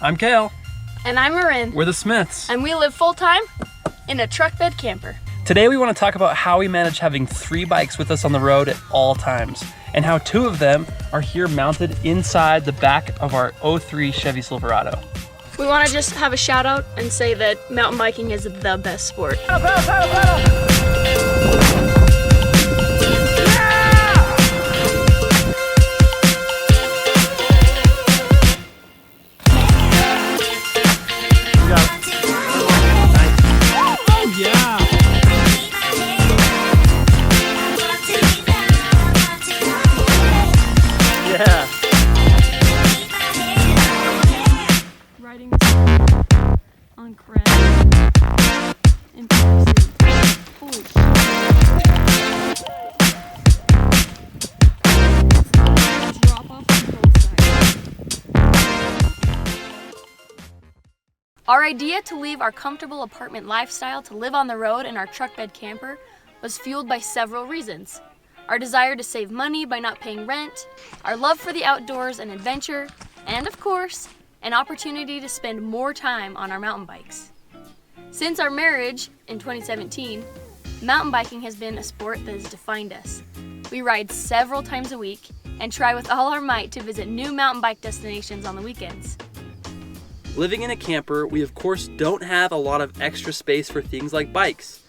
I'm Kale. And I'm Marin. We're the Smiths. And we live full-time in a truck bed camper. Today we want to talk about how we manage having 3 bikes with us on the road at all times, and how 2 of them are here mounted inside the back of our 03 Chevy Silverado. We want to just have a shout out and say that mountain biking is the best sport. Riding on crash in person. Holy shit. Drop off on both sides. Our idea to leave our comfortable apartment lifestyle to live on the road in our truck bed camper was fueled by several reasons. Our desire to save money by not paying rent, our love for the outdoors and adventure, and of course, an opportunity to spend more time on our mountain bikes. Since our marriage in 2017, mountain biking has been a sport that has defined us. We ride several times a week and try with all our might to visit new mountain bike destinations on the weekends. Living in a camper, we of course don't have a lot of extra space for things like bikes.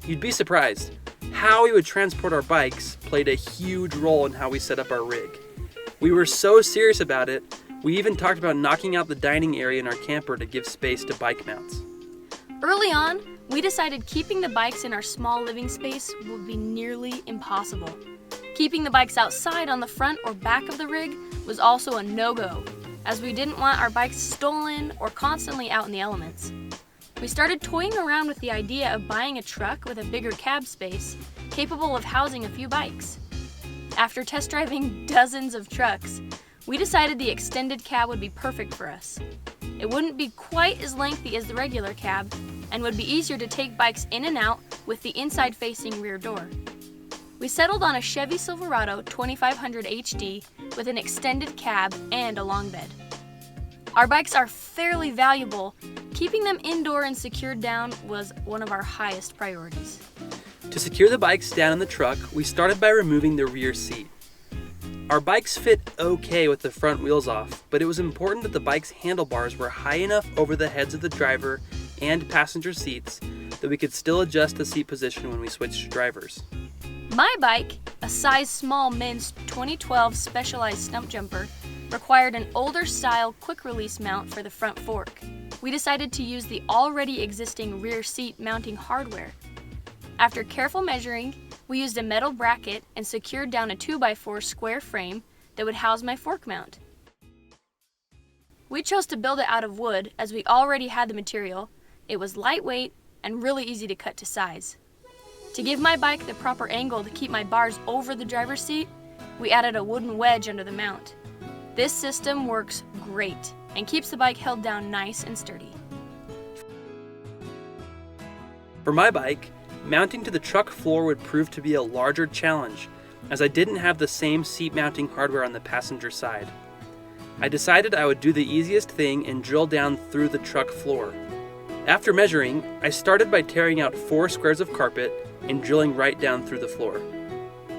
You'd be surprised. How we would transport our bikes played a huge role in how we set up our rig. We were so serious about it, we even talked about knocking out the dining area in our camper to give space to bike mounts. Early on, we decided keeping the bikes in our small living space would be nearly impossible. Keeping the bikes outside on the front or back of the rig was also a no-go, as we didn't want our bikes stolen or constantly out in the elements. We started toying around with the idea of buying a truck with a bigger cab space, capable of housing a few bikes. After test driving dozens of trucks, we decided the extended cab would be perfect for us. It wouldn't be quite as lengthy as the regular cab, and would be easier to take bikes in and out with the inside-facing rear door. We settled on a Chevy Silverado 2500 HD with an extended cab and a long bed. Our bikes are fairly valuable. Keeping them indoor and secured down was one of our highest priorities. To secure the bikes down in the truck, we started by removing the rear seat. Our bikes fit okay with the front wheels off, but it was important that the bike's handlebars were high enough over the heads of the driver and passenger seats that we could still adjust the seat position when we switched drivers. My bike, a size small men's 2012 Specialized stump jumper, required an older style quick release mount for the front fork. We decided to use the already existing rear seat mounting hardware. After careful measuring, we used a metal bracket and secured down a 2x4 square frame that would house my fork mount. We chose to build it out of wood as we already had the material. It was lightweight and really easy to cut to size. To give my bike the proper angle to keep my bars over the driver's seat, we added a wooden wedge under the mount. This system works great and keeps the bike held down nice and sturdy. For my bike, mounting to the truck floor would prove to be a larger challenge, as I didn't have the same seat mounting hardware on the passenger side. I decided I would do the easiest thing and drill down through the truck floor. After measuring, I started by tearing out 4 squares of carpet and drilling right down through the floor.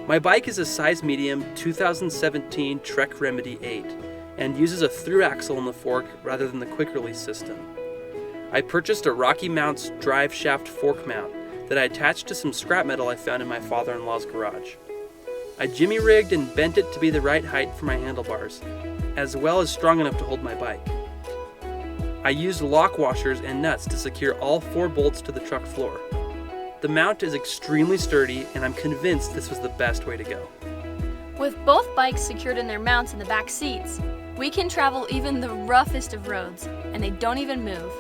My bike is a size medium 2017 Trek Remedy 8 and uses a through axle on the fork rather than the quick release system. I purchased a Rocky Mounts drive shaft fork mount that I attached to some scrap metal I found in my father-in-law's garage. I jimmy rigged and bent it to be the right height for my handlebars, as well as strong enough to hold my bike. I used lock washers and nuts to secure all 4 bolts to the truck floor. The mount is extremely sturdy, and I'm convinced this was the best way to go. With both bikes secured in their mounts in the back seats, we can travel even the roughest of roads, and they don't even move.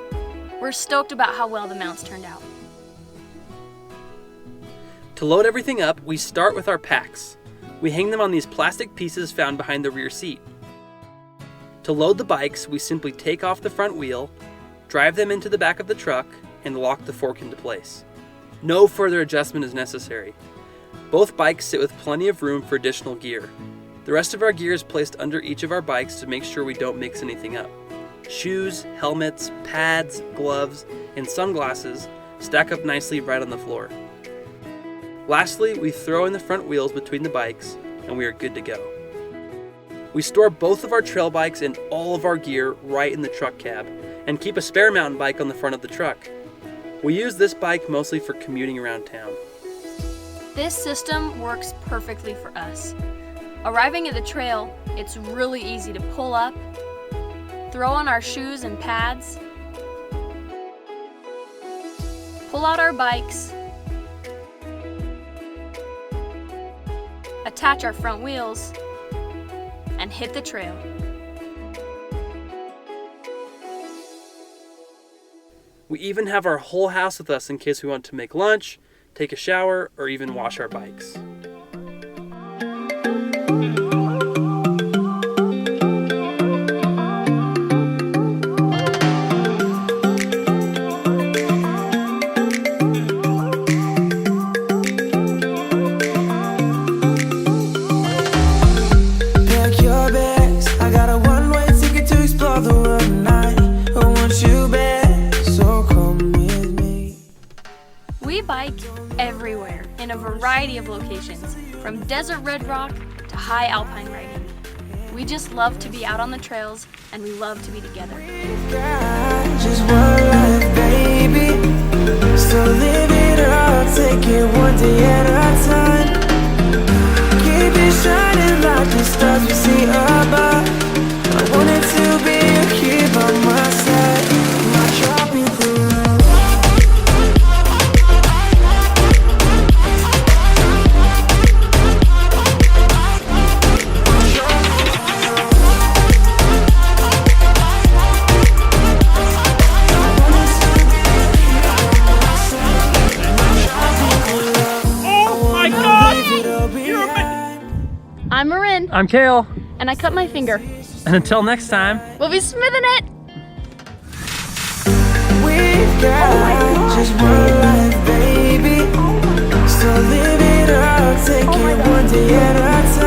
We're stoked about how well the mounts turned out. To load everything up, we start with our packs. We hang them on these plastic pieces found behind the rear seat. To load the bikes, we simply take off the front wheel, drive them into the back of the truck, and lock the fork into place. No further adjustment is necessary. Both bikes sit with plenty of room for additional gear. The rest of our gear is placed under each of our bikes to make sure we don't mix anything up. Shoes, helmets, pads, gloves, and sunglasses stack up nicely right on the floor. Lastly, we throw in the front wheels between the bikes, and we are good to go. We store both of our trail bikes and all of our gear right in the truck cab, and keep a spare mountain bike on the front of the truck. We use this bike mostly for commuting around town. This system works perfectly for us. Arriving at the trail, it's really easy to pull up, throw on our shoes and pads, pull out our bikes, attach our front wheels, and hit the trail. We even have our whole house with us in case we want to make lunch, take a shower, or even wash our bikes. Pack your bags, I got a one-way ticket to explore the world tonight. I want you back, so come with me. We bike everywhere in a variety of locations, from desert red rock to high alpine riding. We just love to be out on the trails, and we love to be together. We've got just one life, baby, so live it up, take it one day at a time. Keep it shining like the stars we see above. I wanted to be here by my side, not dropping through. I'm Marin, I'm Kale, and I cut my finger. and until next time, We'll be smithing it! We've got just one life, baby, so live it up, take it one day at a time.